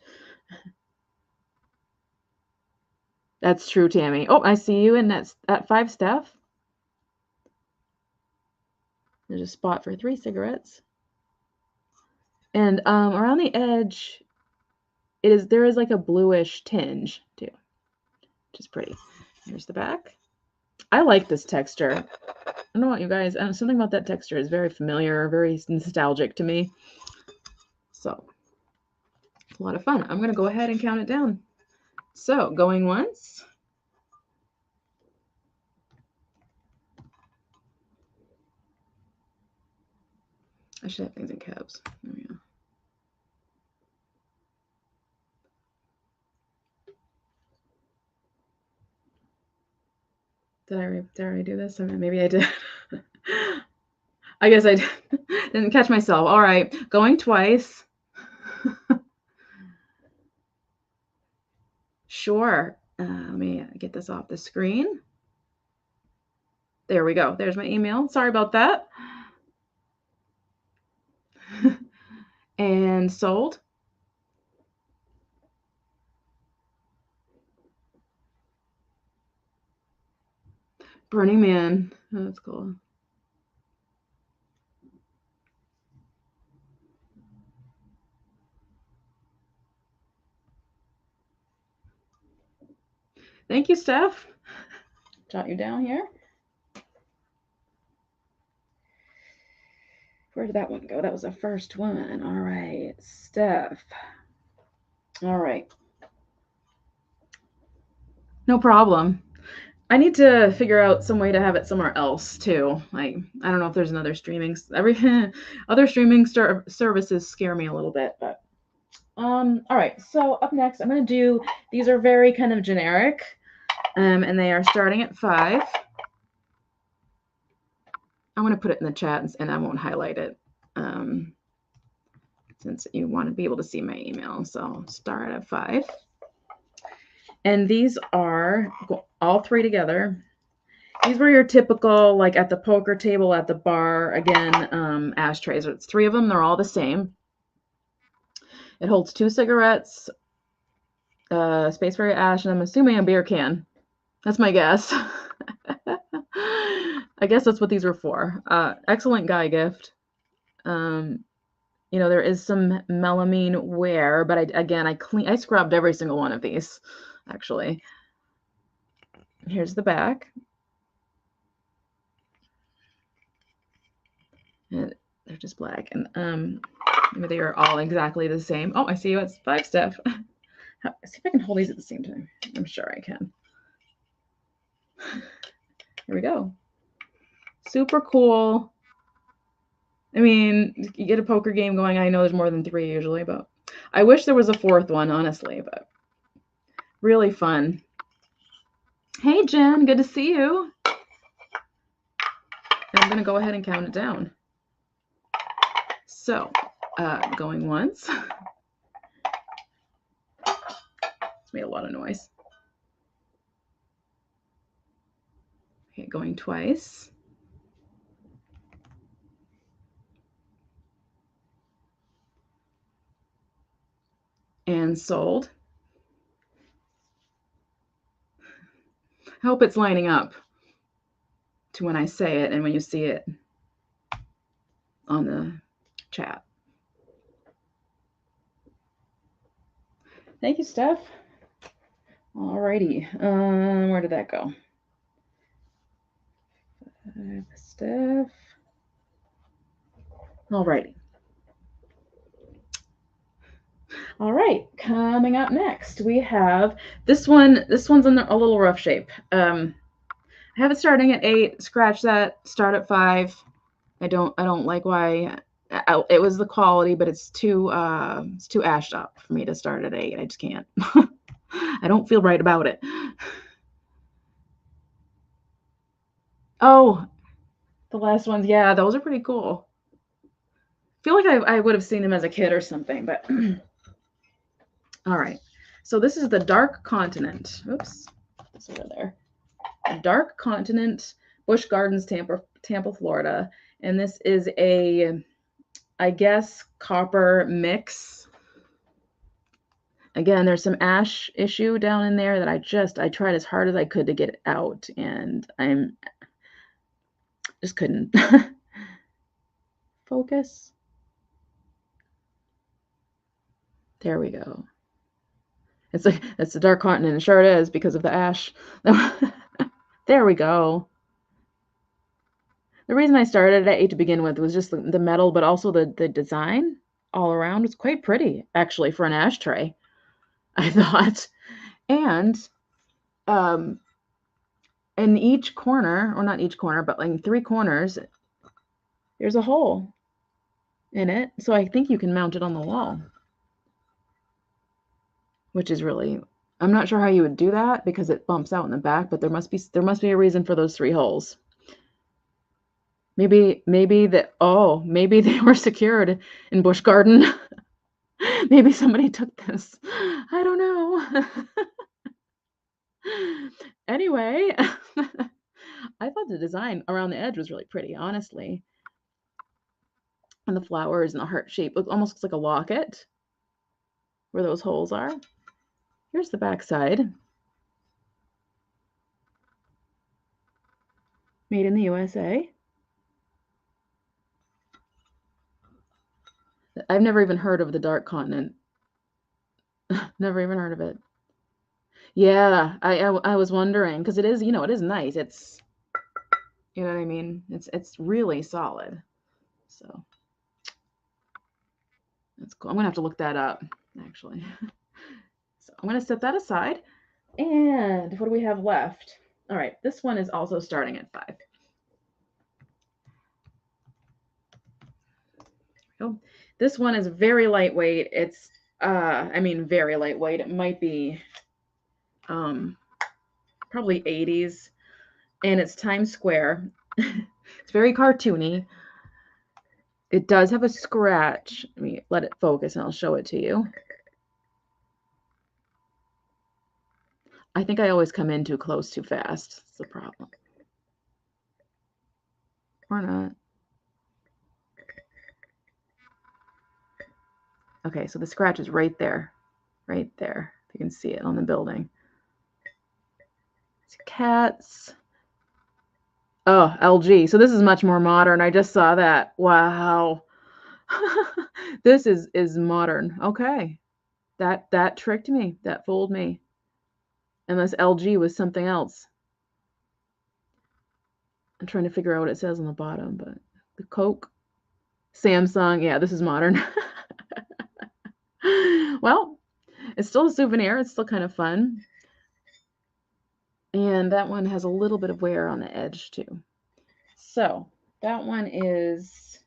That's true, Tammy. Oh, I see you in that 5, Steph. There's a spot for 3 cigarettes. And around the edge, there is like a bluish tinge too, which is pretty. Here's the back. I like this texture. I don't know about you guys. Something about that texture is very familiar, very nostalgic to me. So it's a lot of fun. I'm going to go ahead and count it down. So going once. I should have things in caps. There we go. Did I already do this? Maybe I did. I guess I didn't catch myself. All right, going twice. Sure. Let me get this off the screen. There we go. There's my email. Sorry about that. And sold. Burning Man. Oh, that's cool. Thank you, Steph. Jot you down here. Where did that one go? That was the first one. All right, Steph. All right. No problem. I need to figure out some way to have it somewhere else too. Like, I don't know if there's another streaming. Other streaming services scare me a little bit, but all right. So up next, I'm gonna do. These are very kind of generic, and they are starting at 5. I'm gonna put it in the chat, and I won't highlight it, since you want to be able to see my email. So start at 5. And these are all 3 together. These were your typical, like at the poker table, at the bar, again, ashtrays. It's 3 of them. They're all the same. It holds 2 cigarettes, space for your ash, and I'm assuming a beer can. That's my guess. I guess that's what these were for. Excellent guy gift. You know, there is some melamine wear, but I scrubbed every single one of these, actually. Here's the back. And they're just black. And maybe they are all exactly the same. Oh, I see you. It's 5-step. See if I can hold these at the same time. I'm sure I can. Here we go. Super cool. I mean, you get a poker game going. I know there's more than 3 usually, but I wish there was a 4th one, honestly, but really fun. Hey, Jen, good to see you. I'm going to go ahead and count it down. So, going once. It's made a lot of noise. Okay, going twice. And sold. I hope it's lining up to when I say it and when you see it on the chat. Thank you, Steph. Alrighty, where did that go? Steph. Alrighty. All right, coming up next, we have this one. This one's in a little rough shape. I have it starting at 8. Scratch that. Start at 5. I don't like why. It was the quality, but it's too ashed up for me to start at 8. I just can't. I don't feel right about it. Oh, the last ones, yeah, those are pretty cool. I feel like I would have seen them as a kid or something, but all right. So this is the Dark Continent. Oops, it's over there. Dark Continent, Busch Gardens, Tampa, Florida. And this is a, I guess, copper mix. Again, there's some ash issue down in there that I tried as hard as I could to get it out, and I'm just couldn't. Focus. There we go. It's the Dark Continent, and sure it is because of the ash. There we go. The reason I started at 8 to begin with was just the metal, but also the design all around was quite pretty, actually, for an ashtray, I thought. And in each corner, or not each corner, but like 3 corners, there's a hole in it. So I think you can mount it on the wall, which is really, I'm not sure how you would do that because it bumps out in the back, but there must be a reason for those 3 holes. Maybe they were secured in Busch Garden. Maybe somebody took this. I don't know. Anyway, I thought the design around the edge was really pretty, honestly. And the flowers and the heart shape almost looks like a locket where those holes are. Here's the back side. Made in the USA. I've never even heard of the Dark Continent. Never even heard of it. Yeah, I was wondering because it is, it is nice. It's, you know what I mean? It's really solid. So that's cool. I'm gonna have to look that up, actually. So I'm gonna set that aside. And what do we have left? All right, this one is also starting at 5. Oh, this one is very lightweight. It's very lightweight. It might be probably 80s, and it's Times Square. It's very cartoony. It does have a scratch. Let me let it focus and I'll show it to you. I think I always come in too close too fast. That's the problem. Or not. Okay, so the scratch is right there. Right there. You can see it on the building. It's cats. Oh, LG. So this is much more modern. I just saw that. Wow. This is modern. Okay. That tricked me. That fooled me. Unless LG was something else. I'm trying to figure out what it says on the bottom, but the Coke, Samsung, yeah, this is modern. Well, it's still a souvenir. It's still kind of fun. And that one has a little bit of wear on the edge too. So that one is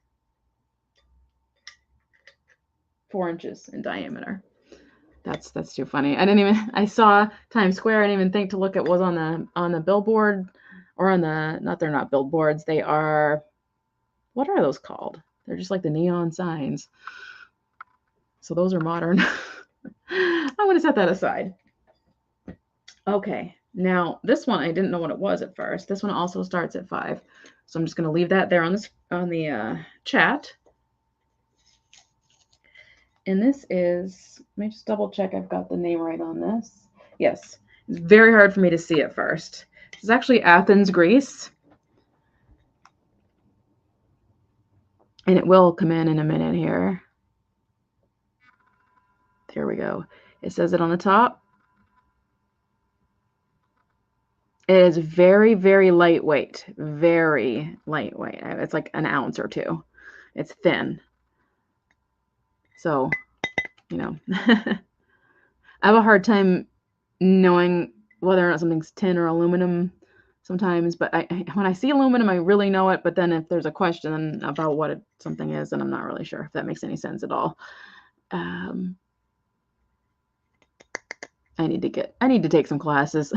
4 inches in diameter. That's too funny. I saw Times Square. I didn't even think to look at what was on the billboard or on the, not, they're not billboards. They are, what are those called? They're just like the neon signs. So those are modern. I'm going to set that aside. Okay. Now this one, I didn't know what it was at first. This one also starts at 5. So I'm just going to leave that there on the chat. And this is, let me just double check I've got the name right on this. Yes. It's very hard for me to see at first. This is actually Athens, Greece. And it will come in a minute here. There we go. It says it on the top. It is very, very lightweight. Very lightweight. It's like an ounce or 2. It's thin. So, you know, I have a hard time knowing whether or not something's tin or aluminum sometimes, but when I see aluminum, I really know it. But then if there's a question about what something is, then I'm not really sure if that makes any sense at all. I need to take some classes.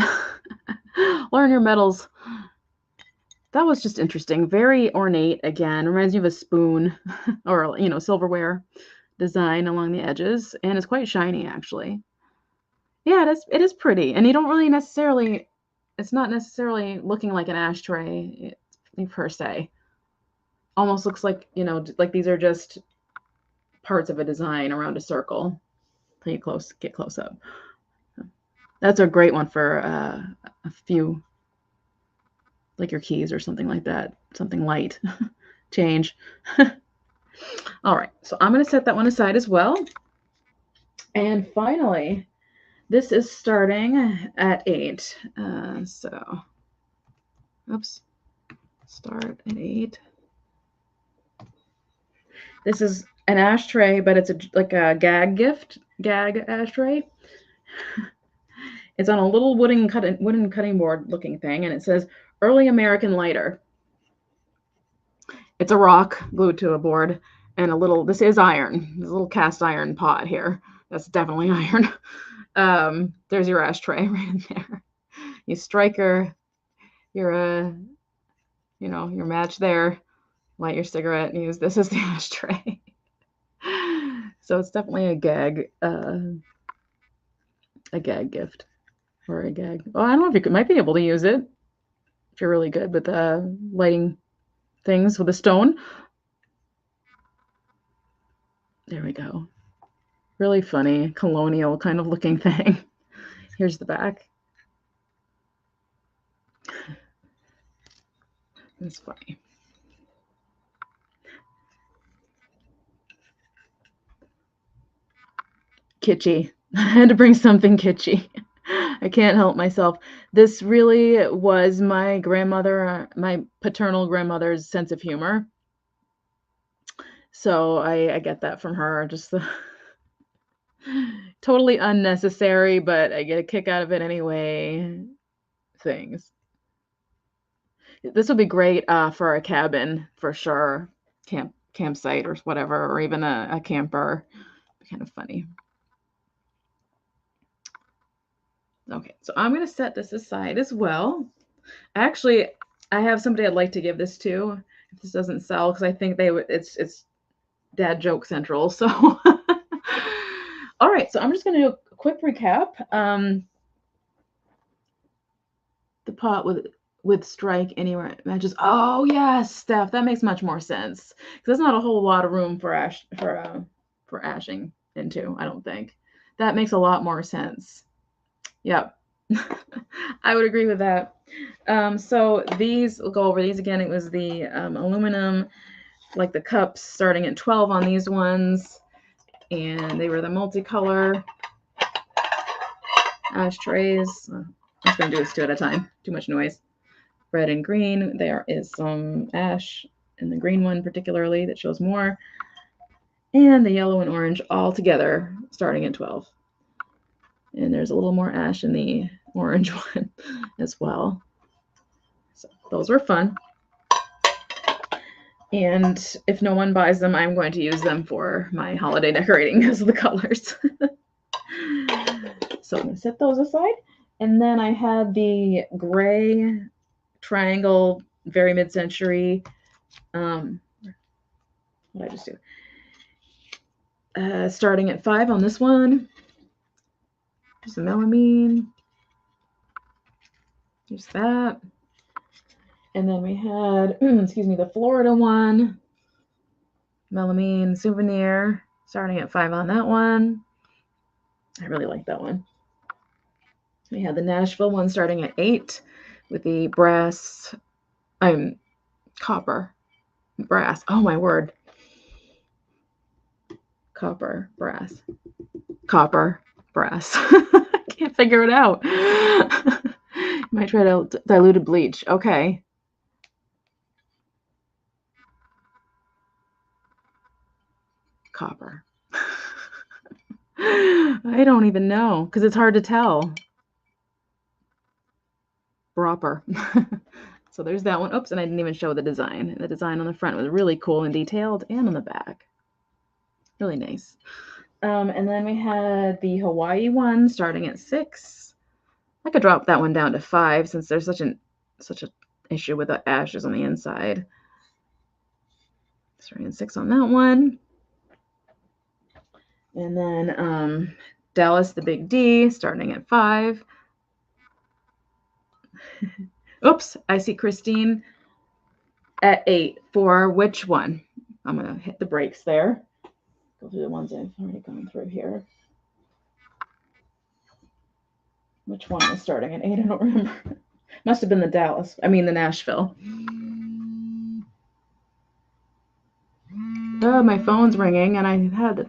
Learn your metals. That was just interesting. Very ornate again. Reminds me of a spoon or, you know, silverware design along the edges. And it's quite shiny, actually. Yeah, it is pretty. And you don't really necessarily, it's not necessarily looking like an ashtray per se. Almost looks like, you know, like these are just parts of a design around a circle. Get close up. That's a great one for a few, like your keys or something like that. Something light. Change. All right, so I'm going to set that one aside as well. And finally, this is starting at 8. So, oops, start at 8. This is an ashtray, but it's like a gag ashtray. It's on a little wooden cutting board looking thing, and it says Early American Lighter. It's a rock glued to a board, and this is iron. There's a little cast iron pot here. That's definitely iron. There's your ashtray right in there. You strike your match there, light your cigarette, and use this as the ashtray. So it's definitely a gag gift. Or a gag. Well, I don't know if you might be able to use it if you're really good with lighting things with a stone. There we go. Really funny, colonial kind of looking thing. Here's the back. That's funny. Kitschy. I had to bring something kitschy. I can't help myself. This really was my paternal grandmother's sense of humor. So I get that from her. Just totally unnecessary, but I get a kick out of it anyway. Things. This would be great for a cabin for sure. Campsite or whatever, or even a camper. Kind of funny. Okay, so I'm going to set this aside as well. Actually, I have somebody I'd like to give this to if this doesn't sell, because I think it's dad joke central. So, all right, so I'm just going to do a quick recap. The pot with strike anywhere it matches. Oh yes, Steph, that makes much more sense, because there's not a whole lot of room for ashing into. I don't think that makes a lot more sense. Yep. I would agree with that. So we'll go over these again. It was the aluminum like the cups starting at 12 on these ones. And they were the multicolor ashtrays. I'm just going to do this 2 at a time. Too much noise. Red and green. There is some ash in the green one particularly that shows more. And the yellow and orange all together starting at 12. And there's a little more ash in the orange one as well. So those were fun. And if no one buys them, I'm going to use them for my holiday decorating because of the colors. So I'm going to set those aside. And then I had the gray triangle, very mid-century. What did I just do? Starting at 5 on this one. There's a melamine. There's that. And then we had, excuse me, the Florida one. Melamine Souvenir. Starting at 5 on that one. I really like that one. We had the Nashville one starting at 8 with the brass, copper, brass. Oh my word. Copper, brass. Copper, brass. I can't figure it out. Might try to diluted bleach. Okay. Copper. I don't even know because it's hard to tell. Proper. So there's that one. Oops, and I didn't even show the design. The design on the front was really cool and detailed, and on the back. Really nice. And then we had the Hawaii one starting at 6. I could drop that one down to 5 since there's such an issue with the ashes on the inside. Starting at 6 on that one. And then Dallas the Big D starting at 5. Oops, I see Christine at 8 for which one? I'm going to hit the brakes there. Go through the ones I've already gone through here. Which one was starting at 8? I don't remember. Must have been the the Nashville. Oh, my phone's ringing and I had it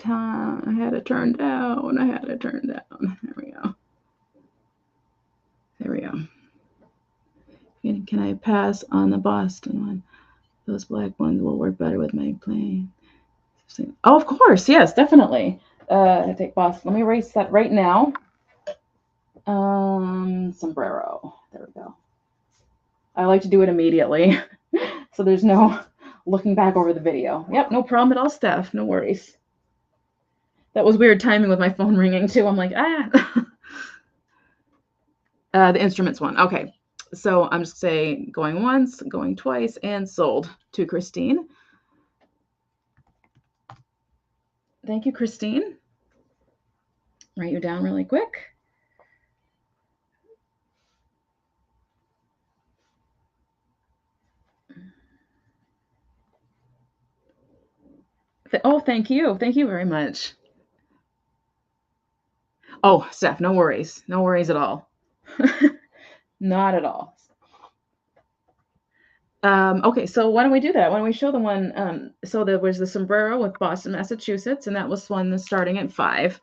turned down. There we go. There we go. Can I pass on the Boston one? Those black ones will work better with my plane. Oh, of course. Yes, definitely. I take Boston. Let me erase that right now. Sombrero. There we go. I like to do it immediately. So there's no looking back over the video. Yep, no problem at all, Steph. No worries. That was weird timing with my phone ringing too. I'm like, ah. The instruments one. Okay. So I'm just saying going once, going twice, and sold to Christine. Thank you, Christine. Write you down really quick. Oh, thank you. Thank you very much. Oh, Steph, no worries. No worries at all. Not at all. Okay, so why don't we do that? Why don't we show the one? So there was the sombrero with Boston, Massachusetts, and that was one that's starting at 5.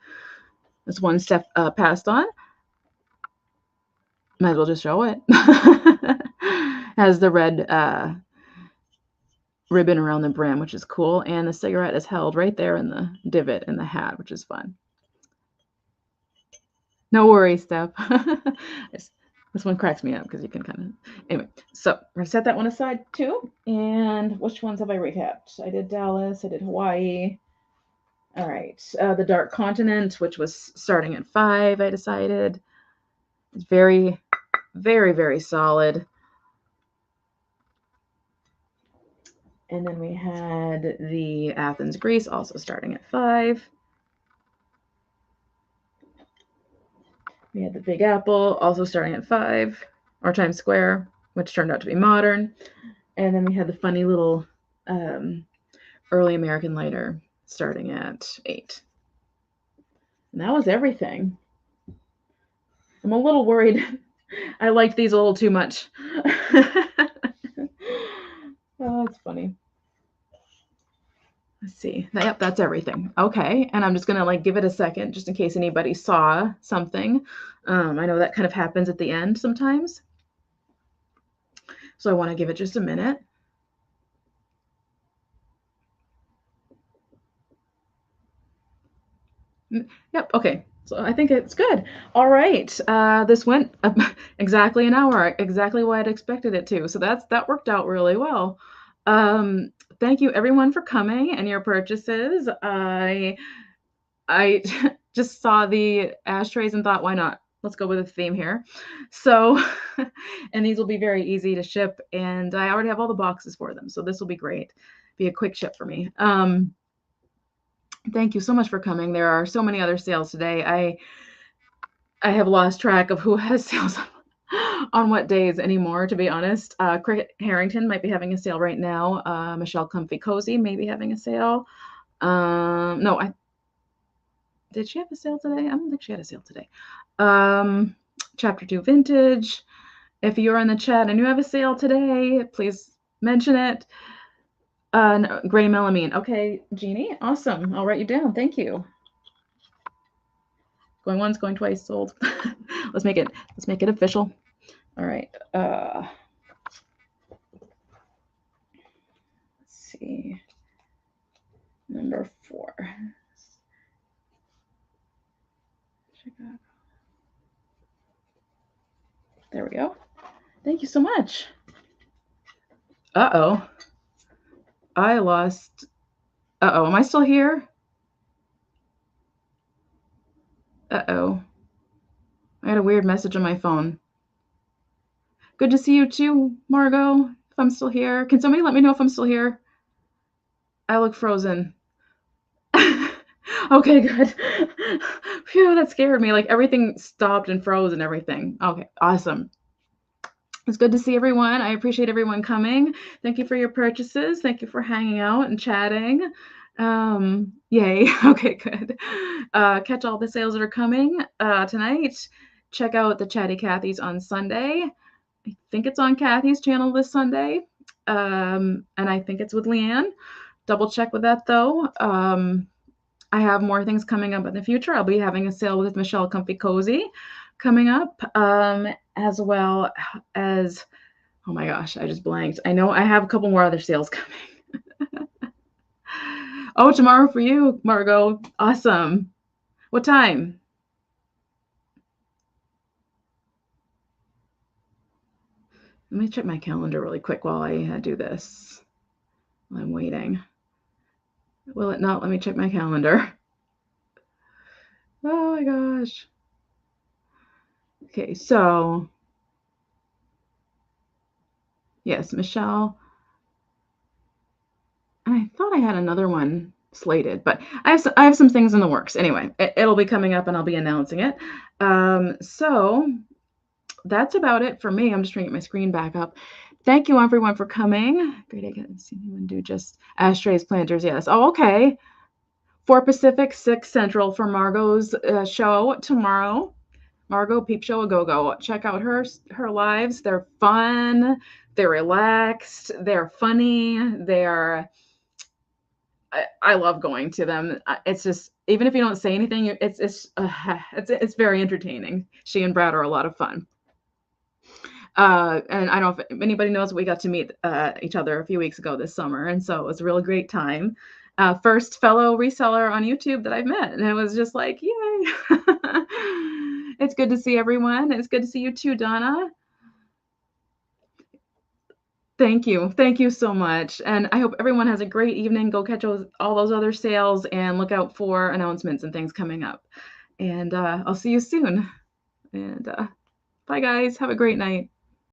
This one Steph passed on. Might as well just show it. Has the red ribbon around the brim, which is cool, and the cigarette is held right there in the divot in the hat, which is fun. No worries, Steph. This one cracks me up because you can kind of... Anyway, so we're going to set that one aside too. And which ones have I recapped? I did Dallas. I did Hawaii. All right. The Dark Continent, which was starting at 5, I decided. It's very, very, very solid. And then we had the Athens, Greece, also starting at 5. We had the Big Apple, also starting at 5, or Times Square, which turned out to be modern. And then we had the funny little early American lighter starting at 8. And that was everything. I'm a little worried. I liked these a little too much. Oh, that's funny. Let's see. Yep, that's everything. Okay, and I'm just gonna like give it a second just in case anybody saw something. I know that kind of happens at the end sometimes, so I want to give it just a minute. Yep. Okay. So I think it's good. All right. This went exactly an hour, exactly what I'd expected it to. So that worked out really well. Thank you everyone for coming and your purchases. I just saw the ashtrays and thought, why not? Let's go with a theme here. So, and these will be very easy to ship, and I already have all the boxes for them. So this will be great. Be a quick ship for me. Thank you so much for coming. There are so many other sales today. I have lost track of who has sales on what days anymore, to be honest. Cricket Harrington might be having a sale right now. Michelle Comfy Cozy may be having a sale. No, did she have a sale today? I don't think she had a sale today. Chapter 2 Vintage. If you're in the chat and you have a sale today, please mention it. No, Gray Melamine. Okay, Jeannie, awesome. I'll write you down. Thank you. Going once, going twice, sold. Let's make it official. All right. Let's see. Number 4. Chicago. There we go. Thank you so much. Uh-oh. I lost. Uh-oh. Am I still here? Uh-oh. I had a weird message on my phone. Good to see you too, Margot. If I'm still here. Can somebody let me know if I'm still here? I look frozen. Okay, good. Phew, that scared me. Like everything stopped and froze and everything. Okay, awesome. It's good to see everyone. I appreciate everyone coming. Thank you for your purchases. Thank you for hanging out and chatting. Yay. Okay, good. Catch all the sales that are coming tonight. Check out the Chatty Cathy's on Sunday. I think it's on Kathy's channel this Sunday. And I think it's with Leanne. Double check with that though. I have more things coming up in the future. I'll be having a sale with Michelle Comfy Cozy coming up, as well as, oh my gosh, I just blanked. I know I have a couple more other sales coming. Oh, tomorrow for you, Margot. Awesome. What time? Let me check my calendar really quick while I do this. While I'm waiting. Will it not let me check my calendar? Oh my gosh. Okay, so yes, Michelle. I thought I had another one slated, but I have some things in the works. Anyway, it'll be coming up and I'll be announcing it. So that's about it for me. I'm just trying to get my screen back up. Thank you everyone for coming. Great, I can't see anyone do just ashtrays, planters. Yes. Oh, okay. 4 Pacific, 6 Central for Margot's show tomorrow. Margot Peep Show a Go-Go. Check out her lives. They're fun. They're relaxed. They're funny. They're. I love going to them. It's just, even if you don't say anything, it's very entertaining. She and Brad are a lot of fun. And I don't know if anybody knows, we got to meet each other a few weeks ago this summer, and so it was a really great time. First fellow reseller on YouTube that I've met, and it was just like, yay! It's good to see everyone. It's good to see you too, Donna. Thank you. Thank you so much. And I hope everyone has a great evening. Go catch all those other sales and look out for announcements and things coming up. And I'll see you soon. And bye, guys. Have a great night.